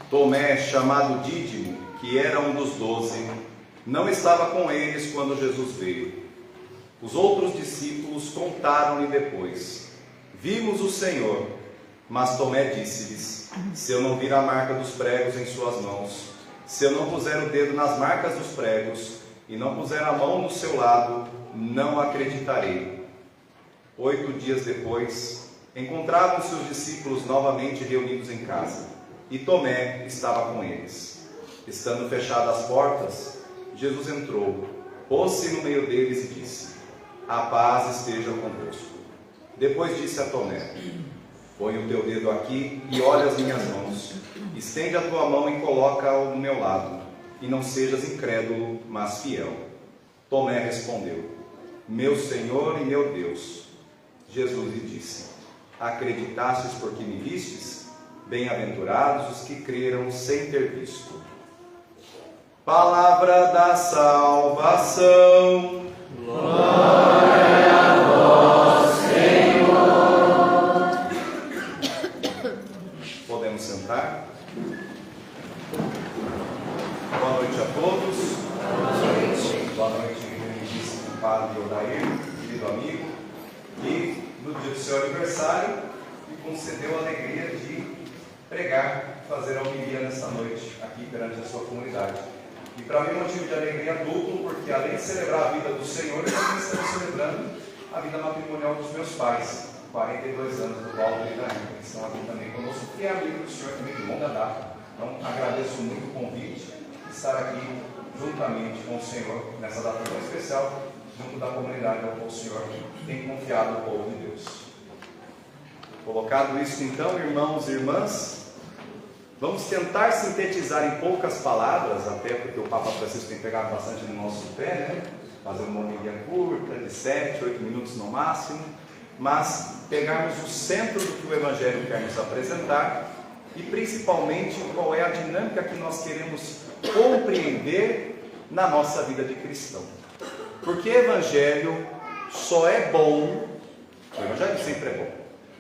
Tomé, chamado Dídimo, que era um dos 12, não estava com eles quando Jesus veio. Os outros discípulos contaram-lhe depois: vimos o Senhor. Mas Tomé disse-lhes: se eu não vir a marca dos pregos em suas mãos, se eu não puser o dedo nas marcas dos pregos, e não puser a mão no seu lado, não acreditarei. 8 dias depois, encontravam-se os discípulos novamente reunidos em casa, e Tomé estava com eles. Estando fechadas as portas, Jesus entrou, pôs-se no meio deles e disse: a paz esteja convosco. Depois disse a Tomé: põe o teu dedo aqui e olha as minhas mãos. Estende a tua mão e coloca-o no meu lado. E não sejas incrédulo, mas fiel. Tomé respondeu: meu Senhor e meu Deus. Jesus lhe disse: acreditastes porque me vistes? Bem-aventurados os que creram sem ter visto. Palavra da salvação. Glória a vós, Senhor. Podemos sentar? Boa noite a todos. Boa noite, queridíssimo Padre Odair, querido amigo, que no dia do seu aniversário me concedeu a alegria de pregar, fazer a homilia nesta noite, aqui perante a sua comunidade. E para mim é motivo de alegria duplo, porque além de celebrar a vida do Senhor, eu também estou celebrando a vida matrimonial dos meus pais, 42 anos do Valdo e da Ângela, que estão aqui também conosco, que é amigo do Senhor também de longa data. Então agradeço muito o convite de estar aqui juntamente com o Senhor nessa data tão especial, junto da comunidade ao qual o Senhor tem confiado o povo de Deus. Colocado isso então, irmãos e irmãs, vamos tentar sintetizar em poucas palavras, até porque o Papa Francisco tem pegado bastante no nosso pé, né? Fazer uma homilia curta, de 7, 8 minutos no máximo, mas pegarmos o centro do que o Evangelho quer nos apresentar e principalmente qual é a dinâmica que nós queremos compreender na nossa vida de cristão. Porque Evangelho só é bom, o Evangelho sempre é bom,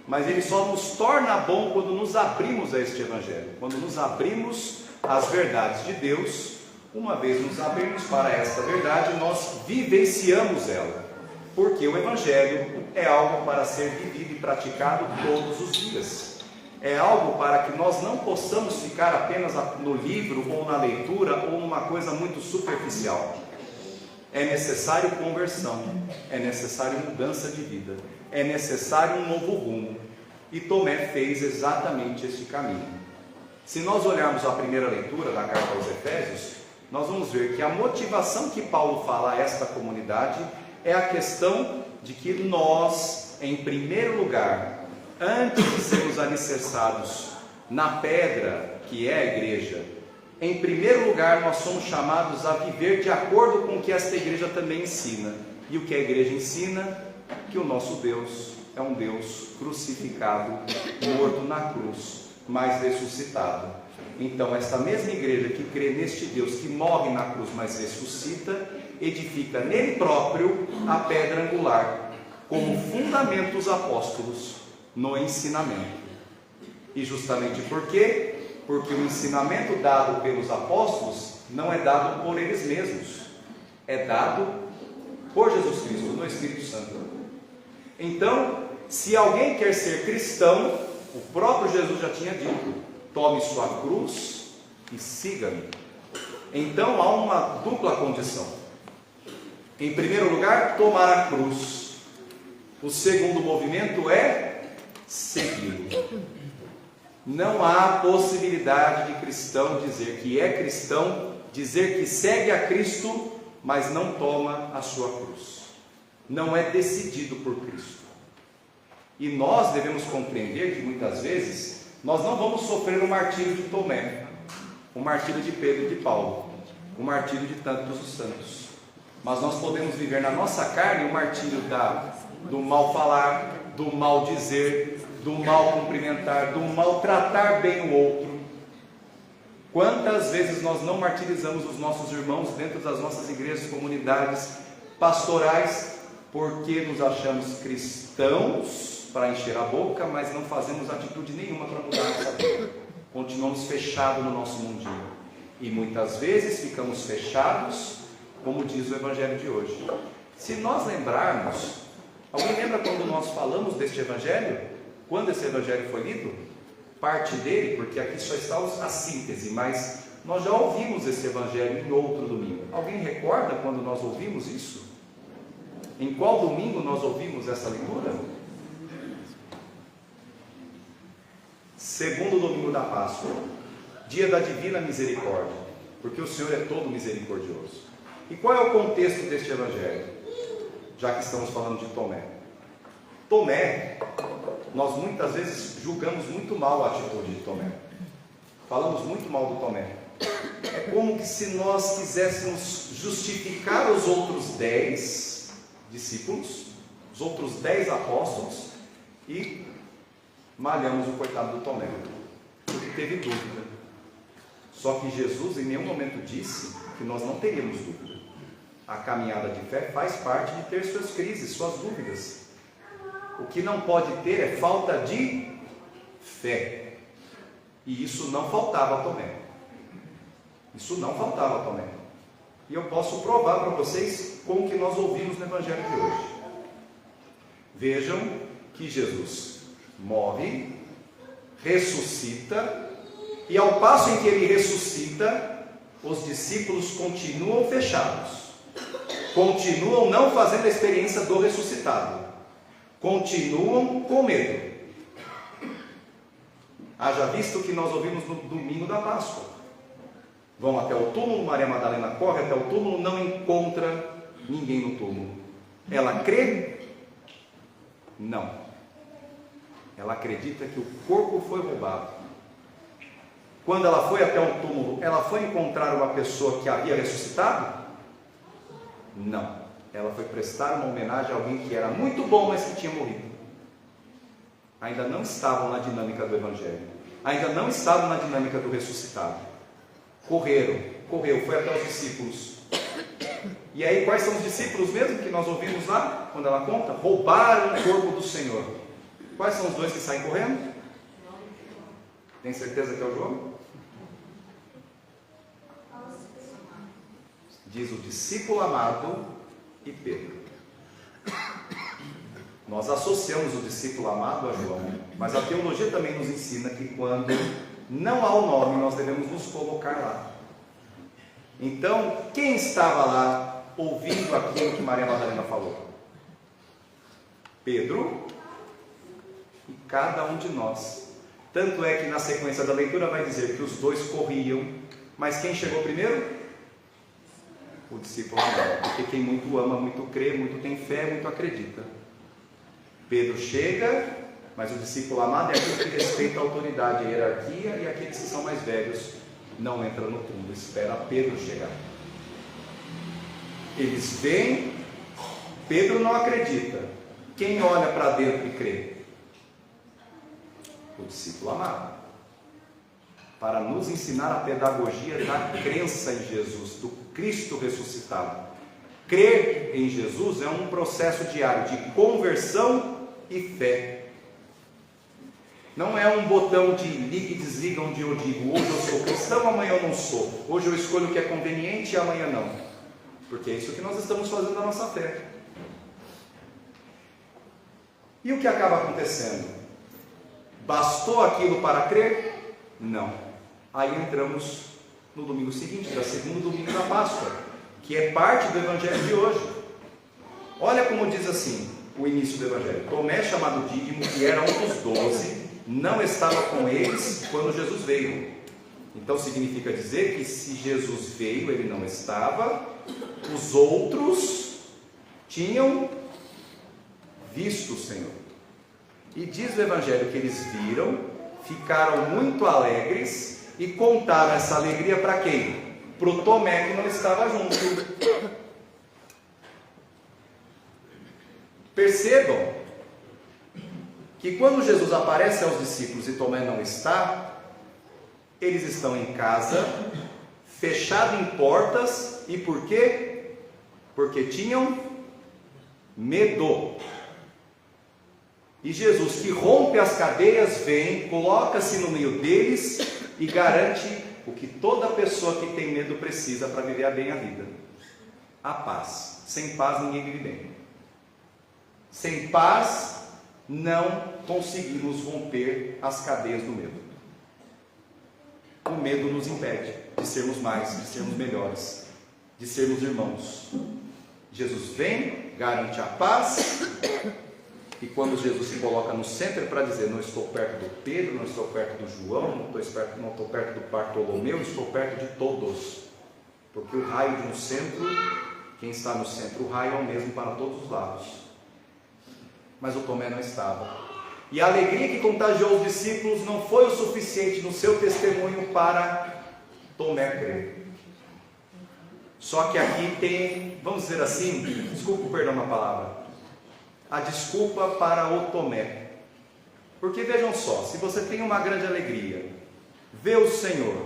mas ele só nos torna bom quando nos abrimos a este Evangelho, quando nos abrimos às verdades de Deus. Uma vez nos abrimos para esta verdade, nós vivenciamos ela, porque o Evangelho é algo para ser vivido e praticado todos os dias. É algo para que nós não possamos ficar apenas no livro ou na leitura ou numa coisa muito superficial. É necessário conversão, é necessário mudança de vida, é necessário um novo rumo. E Tomé fez exatamente este caminho. Se nós olharmos a primeira leitura da carta aos Efésios, nós vamos ver que a motivação que Paulo fala a esta comunidade é a questão de que nós, em primeiro lugar, antes de sermos alicerçados na pedra que é a igreja, em primeiro lugar nós somos chamados a viver de acordo com o que esta igreja também ensina. E o que a igreja ensina? Que o nosso Deus é um Deus crucificado, morto na cruz, mas ressuscitado. Então esta mesma igreja que crê neste Deus que morre na cruz, mas ressuscita, edifica nele próprio a pedra angular, como fundamento dos apóstolos no ensinamento. E justamente por quê? Porque o ensinamento dado pelos apóstolos não é dado por eles mesmos, é dado por Jesus Cristo, no Espírito Santo. Então, se alguém quer ser cristão, o próprio Jesus já tinha dito: tome sua cruz e siga-me. Então há uma dupla condição. Em primeiro lugar, tomar a cruz. O segundo movimento é segui-lo. Não há possibilidade de cristão dizer que é cristão, dizer que segue a Cristo, mas não toma a sua cruz. Não é decidido por Cristo. E nós devemos compreender que muitas vezes nós não vamos sofrer o martírio de Tomé, o martírio de Pedro e de Paulo, o martírio de tantos os santos. Mas nós podemos viver na nossa carne o martírio do mal falar, do mal dizer, do mal cumprimentar, do maltratar bem o outro. Quantas vezes nós não martirizamos os nossos irmãos dentro das nossas igrejas, comunidades pastorais, porque nos achamos cristãos para encher a boca, mas não fazemos atitude nenhuma para mudar a nossa vida. Continuamos fechados no nosso mundinho. E muitas vezes ficamos fechados, como diz o Evangelho de hoje. Se nós lembrarmos, alguém lembra quando nós falamos deste Evangelho? Quando esse Evangelho foi lido? Parte dele, porque aqui só está a síntese, mas nós já ouvimos esse Evangelho em outro domingo. Alguém recorda quando nós ouvimos isso? Em qual domingo nós ouvimos essa leitura? Segundo domingo da Páscoa, dia da divina misericórdia, porque o Senhor é todo misericordioso. E qual é o contexto deste Evangelho? Já que estamos falando de Tomé. Tomé, nós muitas vezes julgamos muito mal a atitude de Tomé. Falamos muito mal do Tomé. É como que se nós quiséssemos justificar os outros 10 discípulos, os outros 10 apóstolos, e malhamos o coitado do Tomé, porque teve dúvida. Só que Jesus em nenhum momento disse que nós não teríamos dúvida. A caminhada de fé faz parte de ter suas crises, suas dúvidas. O que não pode ter é falta de fé. E isso não faltava a Tomé. Isso não faltava a Tomé. E eu posso provar para vocês com o que nós ouvimos no Evangelho de hoje. Vejam que Jesus morre, ressuscita, e ao passo em que ele ressuscita, os discípulos continuam fechados, continuam não fazendo a experiência do ressuscitado, continuam com medo. Haja visto que nós ouvimos no domingo da Páscoa. Vão até o túmulo, Maria Madalena corre até o túmulo, não encontra ninguém no túmulo. Ela crê? Não. Ela acredita que o corpo foi roubado. Quando ela foi até o túmulo, ela foi encontrar uma pessoa que havia ressuscitado? Não. Ela foi prestar uma homenagem a alguém que era muito bom, mas que tinha morrido. Ainda não estavam na dinâmica do Evangelho. Ainda não estavam na dinâmica do ressuscitado. Correu, foi até os discípulos. E aí, quais são os discípulos mesmo que nós ouvimos lá, quando ela conta? Roubaram o corpo do Senhor. Quais são os dois que saem correndo? Tem certeza que é o João? Diz o discípulo amado e Pedro. Nós associamos o discípulo amado a João, mas a teologia também nos ensina que quando não há o nome, nós devemos nos colocar lá. Então, quem estava lá ouvindo aquilo que Maria Madalena falou? Pedro e cada um de nós. Tanto é que na sequência da leitura vai dizer que os dois corriam, mas quem chegou primeiro? O discípulo amado, porque quem muito ama, muito crê, muito tem fé, muito acredita. Pedro chega, mas o discípulo amado é aquele que respeita a autoridade, a hierarquia, e aqueles que são mais velhos não entram no túmulo, espera Pedro chegar. Eles vêm, Pedro não acredita. Quem olha para dentro e crê? O discípulo amado. Para nos ensinar a pedagogia da crença em Jesus, do Cristo ressuscitado. Crer em Jesus é um processo diário de conversão e fé. Não é um botão de liga e desliga onde eu digo, hoje eu sou cristão, amanhã eu não sou. Hoje eu escolho o que é conveniente e amanhã não. Porque é isso que nós estamos fazendo na nossa fé. E o que acaba acontecendo? Bastou aquilo para crer? Não. Aí entramos no domingo seguinte, da segundo domingo da Páscoa, que é parte do Evangelho de hoje. Olha como diz assim o início do Evangelho. Tomé, chamado Dídimo, que era um dos 12, não estava com eles quando Jesus veio. Então significa dizer que se Jesus veio, ele não estava. Os outros tinham visto o Senhor. E diz o Evangelho que eles viram, ficaram muito alegres e contaram essa alegria para quem? Para o Tomé, que não estava junto. Percebam que quando Jesus aparece aos discípulos e Tomé não está, Eles estão em casa, fechado em portas, e por quê? Porque tinham medo. E Jesus, que rompe as cadeias, vem, coloca-se no meio deles e garante o que toda pessoa que tem medo precisa para viver bem a vida: a paz. Sem paz ninguém vive bem. Sem paz não conseguimos romper as cadeias do medo. O medo nos impede de sermos mais, de sermos melhores, de sermos irmãos. Jesus vem, garante a paz, e quando Jesus se coloca no centro para dizer: não estou perto do Pedro, não estou perto do João, não estou perto do Bartolomeu, estou perto de todos, porque o raio de um centro, quem está no centro, o raio é o mesmo para todos os lados. Mas o Tomé não estava. E a alegria que contagiou os discípulos não foi o suficiente no seu testemunho para Tomé crer. Só que aqui tem, vamos dizer assim, desculpa o perdão na palavra, a desculpa para o Tomé. Porque vejam só, se você tem uma grande alegria, vê o Senhor,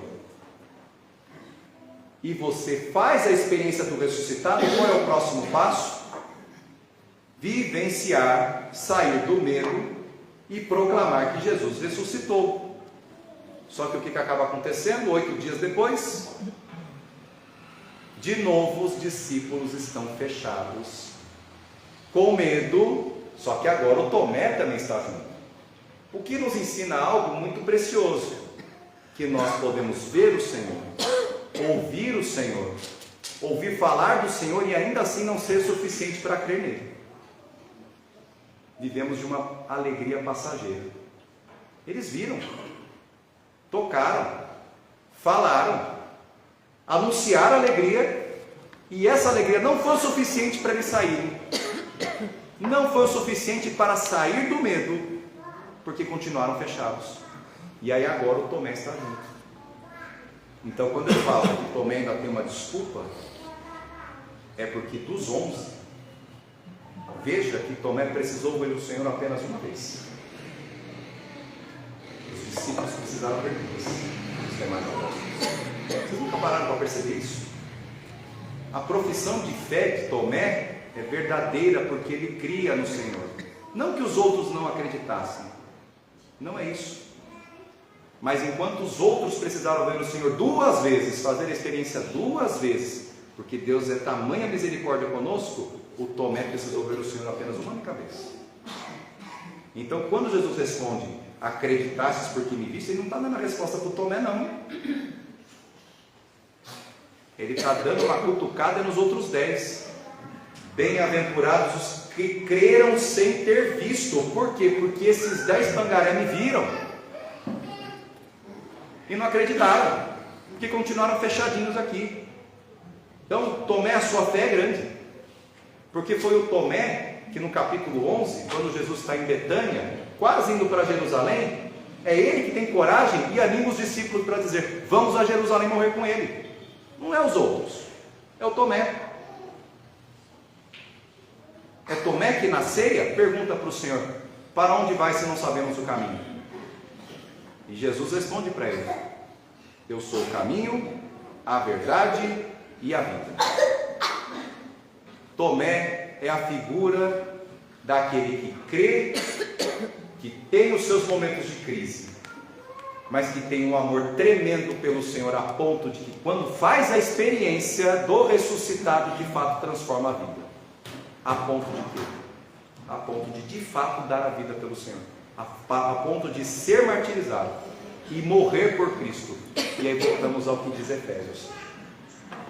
e você faz a experiência do ressuscitado, qual é o próximo passo? Vivenciar, sair do medo e proclamar que Jesus ressuscitou. Só que o que acaba acontecendo? 8 dias depois, de novo os discípulos estão fechados, com medo. Só que agora o Tomé também está junto, o que nos ensina algo muito precioso: que nós podemos ver o Senhor, ouvir o Senhor, ouvir falar do Senhor e ainda assim não ser suficiente para crer nele. Vivemos de uma alegria passageira. Eles viram, tocaram, falaram, anunciaram a alegria, e essa alegria não foi o suficiente para eles saírem. Não foi o suficiente para sair do medo, porque continuaram fechados. E aí agora o Tomé está junto. Então quando eu falo que Tomé ainda tem uma desculpa, é porque dos 11, veja que Tomé precisou ver o Senhor apenas uma vez. Os discípulos precisaram ver duas. Os demais apóstolos. Vocês nunca pararam para perceber isso? A profissão de fé de Tomé é verdadeira porque ele cria no Senhor. Não que os outros não acreditassem. Não é isso. Mas enquanto os outros precisaram ver o Senhor 2 vezes, fazer a experiência 2 vezes, porque Deus é tamanha misericórdia conosco, o Tomé precisou ver o Senhor apenas uma única vez. Então quando Jesus responde: acreditastes porque me viste, ele não está dando a resposta para o Tomé não. Ele está dando uma cutucada nos outros 10. Bem-aventurados os que creram sem ter visto. Por quê? Porque esses 10 pangaré me viram e não acreditaram, porque continuaram fechadinhos aqui. Então Tomé, a sua fé é grande, porque foi o Tomé que no capítulo 11, quando Jesus está em Betânia, quase indo para Jerusalém, é ele que tem coragem e anima os discípulos para dizer: vamos a Jerusalém morrer com ele. Não é os outros, é o Tomé. É Tomé que na ceia pergunta para o Senhor: para onde vai se não sabemos o caminho? E Jesus responde para ele: eu sou o caminho, a verdade e a vida. Tomé é a figura daquele que crê, que tem os seus momentos de crise, mas que tem um amor tremendo pelo Senhor, a ponto de que quando faz a experiência do ressuscitado, de fato transforma a vida. A ponto de quê? A ponto de fato dar a vida pelo Senhor, a ponto de ser martirizado e morrer por Cristo. E aí voltamos ao que diz Efésios: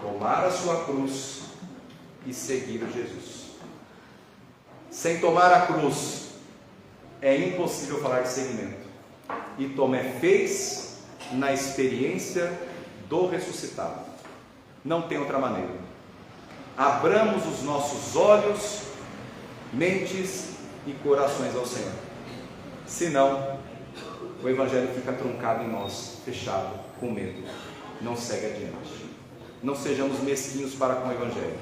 tomar a sua cruz e seguir o Jesus. Sem tomar a cruz é impossível falar de seguimento. E Tomé fez na experiência do ressuscitado. Não tem outra maneira. Abramos os nossos olhos, mentes e corações ao Senhor. Senão, o Evangelho fica truncado em nós, fechado, com medo. Não segue adiante. Não sejamos mesquinhos para com o Evangelho.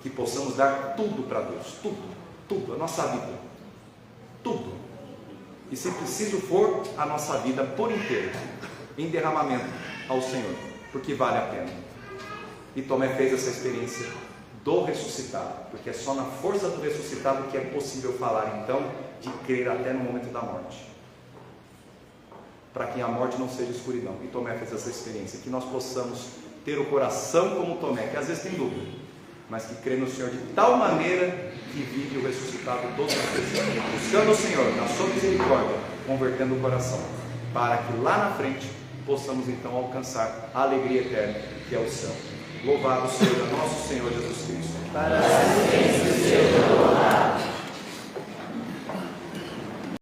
Que possamos dar tudo para Deus. Tudo, tudo, a nossa vida. Tudo. e, se preciso for, a nossa vida por inteiro em derramamento ao Senhor, porque vale a pena. E Tomé fez essa experiência do ressuscitado, porque é só na força do ressuscitado que é possível falar então de crer até no momento da morte, para que a morte não seja escuridão. E Tomé fez essa experiência, que nós possamos ter o coração como Tomé, que às vezes tem dúvida, mas que crê no Senhor de tal maneira que vive o ressuscitado todos os dias, buscando o Senhor na sua misericórdia, convertendo o coração, para que lá na frente possamos então alcançar a alegria eterna, que é o céu. Louvado seja nosso Senhor Jesus Cristo. Para sempre seja louvado.